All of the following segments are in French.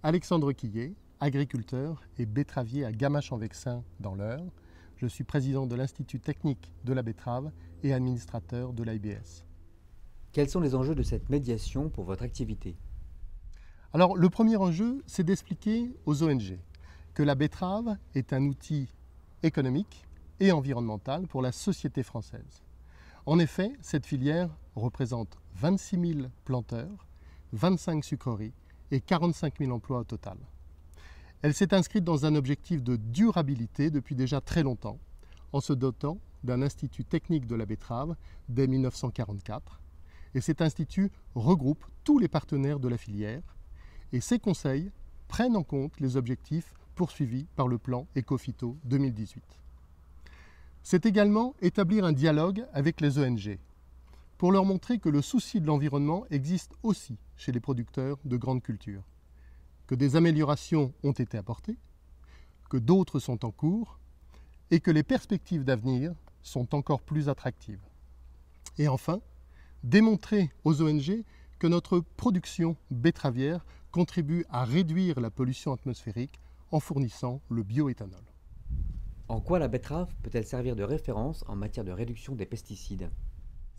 Alexandre Quillet, agriculteur et betteravier à Gamache-en-Vexin dans l'Eure. Je suis président de l'Institut technique de la betterave et administrateur de l'AIBS. Quels sont les enjeux de cette médiation pour votre activité? Alors, le premier enjeu, c'est d'expliquer aux ONG que la betterave est un outil économique et environnemental pour la société française. En effet, cette filière représente 26 000 planteurs, 25 sucreries et 45 000 emplois au total. Elle s'est inscrite dans un objectif de durabilité depuis déjà très longtemps, en se dotant d'un institut technique de la betterave dès 1944. Et cet institut regroupe tous les partenaires de la filière et ses conseils prennent en compte les objectifs poursuivis par le plan Ecophyto 2018. C'est également établir un dialogue avec les ONG pour leur montrer que le souci de l'environnement existe aussi chez les producteurs de grandes cultures, que des améliorations ont été apportées, que d'autres sont en cours et que les perspectives d'avenir sont encore plus attractives. Et enfin, démontrer aux ONG que notre production betteravière contribue à réduire la pollution atmosphérique en fournissant le bioéthanol. En quoi la betterave peut-elle servir de référence en matière de réduction des pesticides?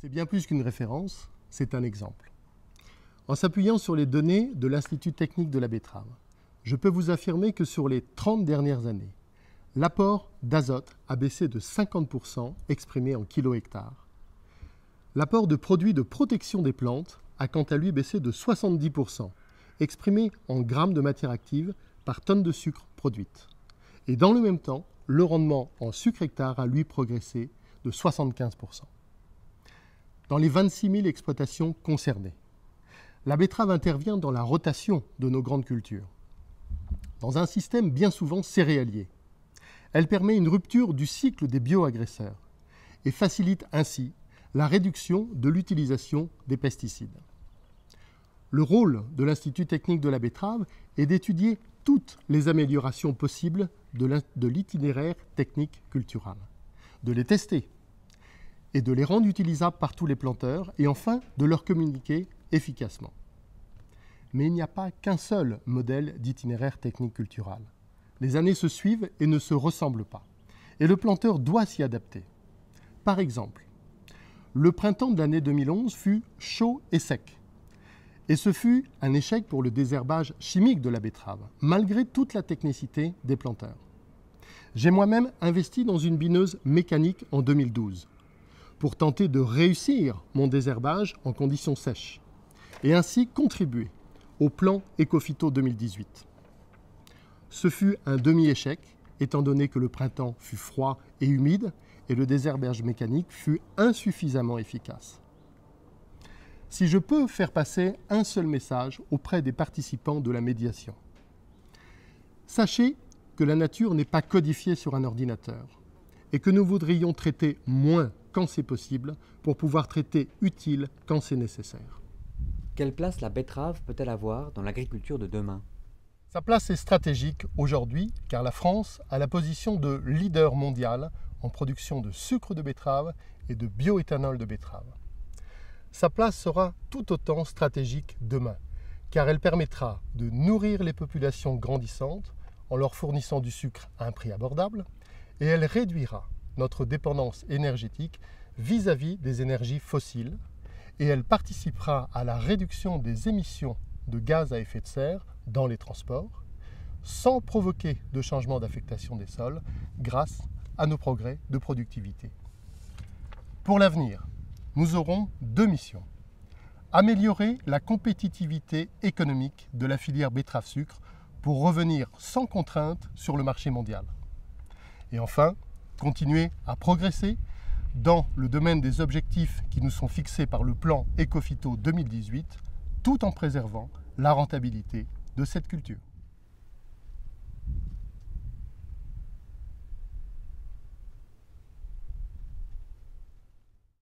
C'est bien plus qu'une référence, c'est un exemple. En s'appuyant sur les données de l'Institut technique de la betterave, je peux vous affirmer que sur les 30 dernières années, l'apport d'azote a baissé de 50% exprimé en kilo-hectares. L'apport de produits de protection des plantes a quant à lui baissé de 70%, exprimé en grammes de matière active par tonne de sucre produite. Et dans le même temps, le rendement en sucre hectare a lui progressé de 75%. Dans les 26 000 exploitations concernées, la betterave intervient dans la rotation de nos grandes cultures. Dans un système bien souvent céréalier, elle permet une rupture du cycle des bioagresseurs et facilite ainsi la réduction de l'utilisation des pesticides. Le rôle de l'Institut technique de la betterave est d'étudier toutes les améliorations possibles de l'itinéraire technique cultural, de les tester et de les rendre utilisables par tous les planteurs et enfin de leur communiquer efficacement. Mais il n'y a pas qu'un seul modèle d'itinéraire technique cultural. Les années se suivent et ne se ressemblent pas. Et le planteur doit s'y adapter. Par exemple, le printemps de l'année 2011 fut chaud et sec. Et ce fut un échec pour le désherbage chimique de la betterave, malgré toute la technicité des planteurs. J'ai moi-même investi dans une bineuse mécanique en 2012 pour tenter de réussir mon désherbage en conditions sèches et ainsi contribuer au plan Ecophyto 2018. Ce fut un demi-échec, étant donné que le printemps fut froid et humide et le désherbage mécanique fut insuffisamment efficace. Si je peux faire passer un seul message auprès des participants de la médiation, sachez que la nature n'est pas codifiée sur un ordinateur et que nous voudrions traiter moins quand c'est possible pour pouvoir traiter utile quand c'est nécessaire. Quelle place la betterave peut-elle avoir dans l'agriculture de demain? Sa place est stratégique aujourd'hui car la France a la position de leader mondial en production de sucre de betterave et de bioéthanol de betterave. Sa place sera tout autant stratégique demain, car elle permettra de nourrir les populations grandissantes en leur fournissant du sucre à un prix abordable, et elle réduira notre dépendance énergétique vis-à-vis des énergies fossiles, et elle participera à la réduction des émissions de gaz à effet de serre dans les transports, sans provoquer de changement d'affectation des sols grâce à nos progrès de productivité. Pour l'avenir, nous aurons deux missions. Améliorer la compétitivité économique de la filière betterave-sucre pour revenir sans contrainte sur le marché mondial. Et enfin, continuer à progresser dans le domaine des objectifs qui nous sont fixés par le plan Ecophyto 2018, tout en préservant la rentabilité de cette culture.